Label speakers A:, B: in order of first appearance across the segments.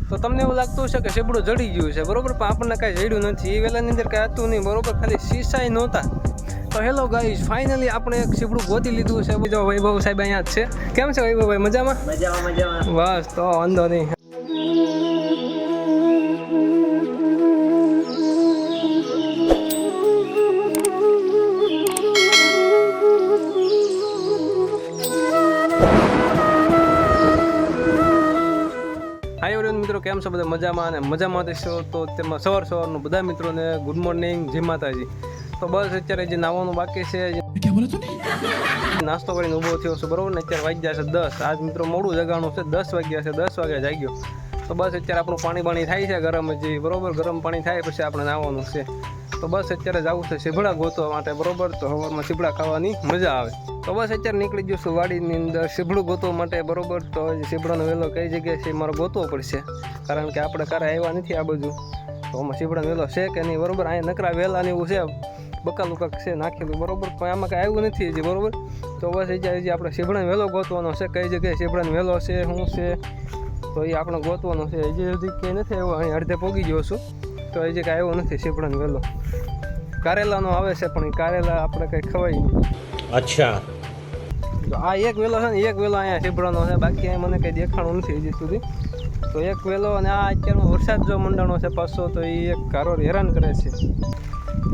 A: તો તમને એવું લાગતું હશે કે સીબડું જડી ગયું છે બરોબર, પણ આપણને કાંઈ જડ્યું નથી. એ વેલાની અંદર કાંઈ હતું નહીં બરોબર, ખાલી શીશાય નહોતા. તો હેલો ગાઈઝ, ફાઇનલી આપણે એક સીબડું ગોતી લીધું છે. બીજો વૈભવ સાહેબ અહીંયા જ છે. કેમ છે વૈભવભાઈ, મજામાં?
B: મજામાં.
A: બસ તો વાંધો નહીં. મિત્રો કેમ છો બધા, મજામાં? અને મજામાં દેશો તો તેમાં સવારનું બધા મિત્રોને ગુડ મોર્નિંગ, જય માતાજી. તો બસ અત્યારે જે નાવાનું બાકી છે, નાસ્તો કરીને ઊભો થયો છું બરોબર ને. અત્યારે વાગ્યા છે 10. આજ મિત્રો મોડું જગાણું છે, 10 વાગ્યા છે, 10 વાગ્યા જાગ્યો. તો બસ અત્યારે આપણું પાણી થાય છે ગરમ હજી બરોબર. ગરમ પાણી થાય પછી આપણે નાવાનું છે. તો બસ અત્યારે જવું છે સીભડા ગોતવા માટે બરોબર. તો સવારમાં સીભડા ખાવાની મજા આવે. તો બસ અત્યારે નીકળી જઈશું વાડીની અંદર સીભડું ગોતવા માટે બરોબર. તો સીભડાનો વેલો કઈ જગ્યાએ છે મારે ગોતવો પડશે, કારણ કે આપણે કારે આવ્યા નથી આ બાજુ. તો આમાં સીભડાનો વેલો છે કે નહીં બરોબર. અહીંયા નકરા વેલાને એવું છે, બકાલું કાંક છે નાખેલું બરોબર, પણ આમાં કાંઈ આવ્યું નથી હજી બરોબર. તો બસ હજી આપણે સીભડાનો વેલો ગોતવાનો છે, કઈ જગ્યાએ સીભડાનો વેલો છે શું છે તો એ આપણે ગોતવાનો છે. હજી ક્યાંય નથી આવ્યો, અહીં અડધે પોગી ગયો છું. તો હજી કાંઈ આવ્યો નથી સીભડાનો વેલો. કારેલાનો આવે છે પણ એ કારેલા આપણે કંઈ ખવાય નહીં.
B: અચ્છા,
A: તો આ એક વેલો છે ને, એક વેલો અહીંયા સીભડાનો છે, બાકી અહીં મને કંઈ દેખાણું નથી હજી સુધી. તો એક વેલો, અને આ અત્યારનો વરસાદ જો મંડાણો છે પાછો, તો એ એક કારો હેરાન કરે છે.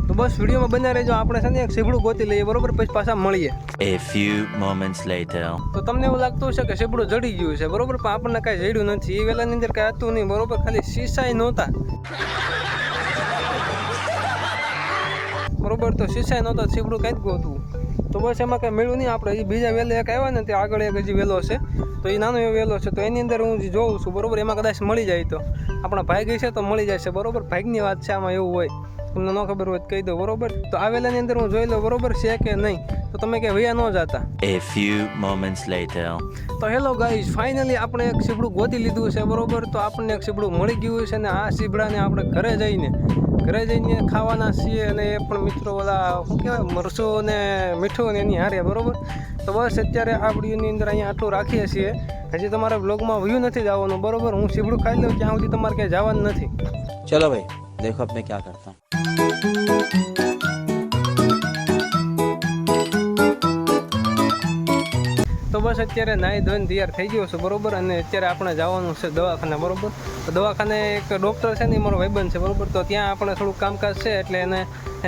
A: તો બસ વિડીયોમાં બન્યા રહેજો, આપણે છે ને એક સીભડું ગોતી લઈએ બરોબર, પછી પાછા મળીએ.
C: A few moments later.
A: તો તમને એવું લાગતું હશે કે સીભડું જડી ગયું છે બરોબર, પણ આપણને કાંઈ જડ્યું નથી. એ વેલાની અંદર કાંઈ હતું નહીં બરોબર, ખાલી શીશાય નહોતા બરોબર. તો શીશાય નહોતા, સીભડું કાંઈ જ ગોતવું. તો બસ એમાં કાંઈ મળ્યું નહીં. આપણે એ બીજા વેલે એક આવ્યા ને, ત્યાં આગળ એક હજી વેલો છે, તો એ નાનો એવો વેલો છે. તો એની અંદર હું જોઉં છું બરોબર, એમાં કદાચ મળી જાય તો આપણા ભાઈ છે તો મળી જાય છે બરોબર. ભાગની વાત છે, આમાં એવું હોય, તમને ન ખબર હોય તો કહી દો બરોબર. તો આ વેલાની અંદર હું જોઈ લઉં બરોબર છે કે નહીં, તો તમે કે વૈયા ન જતા.
C: A few moments later.
A: તો હેલો ગાઈઝ, ફાઇનલી આપણે એક સીબડું ગોતી લીધું છે બરોબર. તો આપણને એક સીબડું મળી ગયું છે, અને આ સીબડાને આપણે ઘરે જઈને ખાવાના છીએ. અને એ પણ મિત્રો ઓલા શું કહેવાય, મરચું ને મીઠું ને એની હારે બરોબર. તો બસ અત્યારે આ વિડીયોની અંદર અહીંયા આટલું રાખીએ છીએ. હજી તમારા બ્લોગમાં વ્યૂ નથી જવાનું બરોબર. હું સીબડું ખાઈ લઉં ત્યાં સુધી તમારે ક્યાંય જવાનું નથી.
B: ચલો ભાઈ, देखो अब मैं क्या करता हूँ.
A: તો બસ અત્યારે નાહી ધોઈને તૈયાર થઈ ગયો છું બરોબર. અને અત્યારે આપણે જવાનું છે દવાખાને બરોબર. તો દવાખાને એક ડૉક્ટર છે ને, મારો ભાઈબંધ છે બરોબર. તો ત્યાં આપણે થોડુંક કામકાજ છે, એટલે એને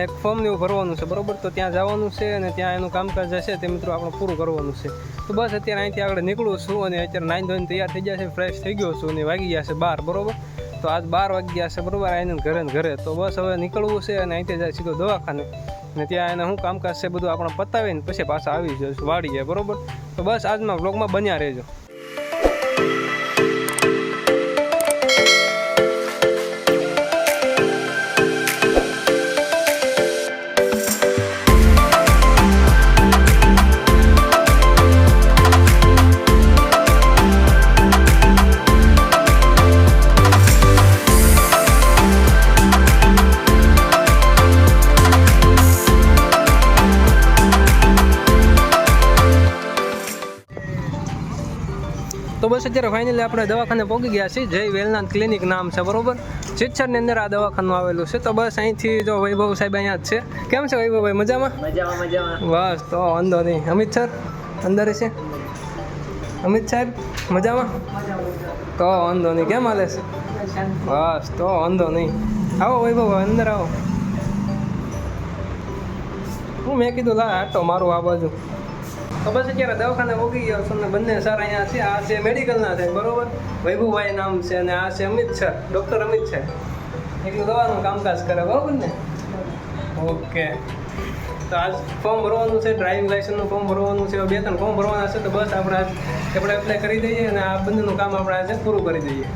A: એક ફોર્મ ને એવું ભરવાનું છે બરોબર. તો ત્યાં જવાનું છે, અને ત્યાં એનું કામકાજ જે છે તે મિત્રો આપણે પૂરું કરવાનું છે. તો બસ અત્યારે અહીંથી આગળ નીકળું છું, અને અત્યારે નાહી ધોઈને તૈયાર થઈ ગયા છે, ફ્રેશ થઈ ગયો છું, અને વાગી ગયા છે 12 બરોબર. તો આજ 12 વાગ્યા છે બરોબર, આવીને ઘરે. તો બસ હવે નીકળવું છે, અને અહીંથી જાય સીધો દવાખાને, ને ત્યાં એને શું કામકાજ છે બધું આપણે પતાવીને પછી પાછા આવી જઈશું વાડીએ બરોબર. તો બસ આજના વ્લોગમાં બન્યા રહેજો. તો બસ અત્યારે ફાઇનલી આપણે દવાખાને પહોંચી ગયા છીએ. જય વેલનાથ ક્લિનિક નામ છે બરોબર. શિક્ષણની અંદર આ દવાખાનું આવેલું છે. તો બસ અહીંથી જો વૈભવ સાહેબ અહીંયા જ છે. કેમ છે વૈભવભાઈ, મજામાં? બસ તો વાંધો નહીં. અમિત સર અંદર છે? અમિત સાહેબ મજામાં? તો વાંધો નહીં. કેમ હાલે છે? બસ તો વાંધો નહીં. આવો વૈભવભાઈ, અંદર આવો. મેં કીધું લા આટો મારું આ બાજુ. તો બસ અત્યારે દવાખાને પહોંચી ગયો છું, ને બંને સર અહીંયા છે. આ છે મેડિકલના છે બરોબર, વૈભવભાઈ નામ છે, અને આ છે અમિત સર, ડૉક્ટર અમિત છે. એટલું દવાનું કામકાજ કરે બરોબર ને. ઓકે, તો આજ ફોર્મ ભરવાનું છે, ડ્રાઇવિંગ લાઇસન્સનું ફોર્મ ભરવાનું છે, 2-3 ફોર્મ ભરવાના છે. તો બસ આપણે એપ્લાય કરી દઈએ, અને આ બંનેનું કામ આપણે આજે પૂરું કરી દઈએ.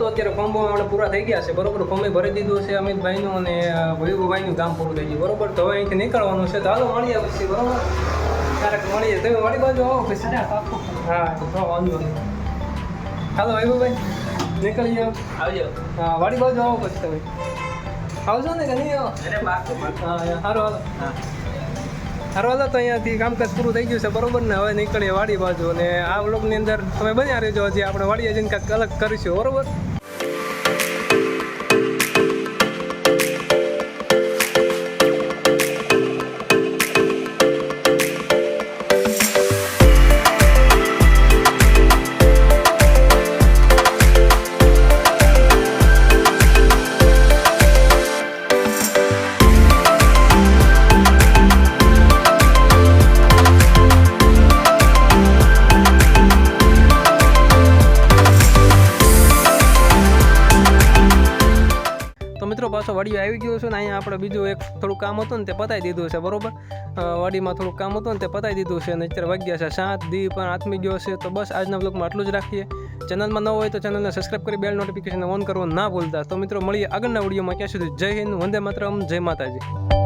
A: તો અત્યારે ફોર્મ આપણે પૂરા થઈ ગયા છે બરોબર. ફોર્મે ભરી દીધું છે અમિતભાઈનું, અને વૈભવભાઈનું કામ પૂરું થઈ ગયું બરોબર. તો હવે અહીંથી નીકળવાનું છે. તો હાલો મળીએ પછી બરોબર, ક્યારેક મળીએ. તમે વાડી બાજુ આવો પછી. હા તો વાંધો નહીં. હાલો વૈભવભાઈ, નીકળી જાઓ. આવજો. હા, વાડી બાજુ આવો પછી તમે આવજો ને કે નહીં આવો? હા સારું, હાલો. હા હારવાલો તો અહીંયાથી કામકાજ પૂરું થઈ ગયું છે બરોબર ને, હવે નીકળીએ વાડી બાજુ. અને આ વ્લોગની અંદર તમે બન્યા રહેજો, હજી આપણે વાડીએ જઈને કાંઈક અલગ કરીશું બરોબર. તો મિત્રો પાછો વાડીઓ આવી ગયો છે ને, અહીંયા આપણે બીજું એક થોડું કામ હતું ને તે પતાવી દીધું છે બરોબર. વાડીમાં થોડું કામ હતું ને તે પતાવી દીધું છે અને અત્યારે વાગ્યા છે 7, દી પણ આથમી ગયો છે. તો બસ આજના બ્લોગમાં આટલું જ રાખીએ. ચેનલમાં ન હોય તો ચેનલને સબસ્ક્રાઈબ કરી બેલ નોટિફિકેશન ઓન કરવાનું ના ભૂલતા. તો મિત્રો મળીએ આગળના વિડીયોમાં. ક્યાં સુધી જય હિન્દ, વંદે માતરમ, જય માતાજી.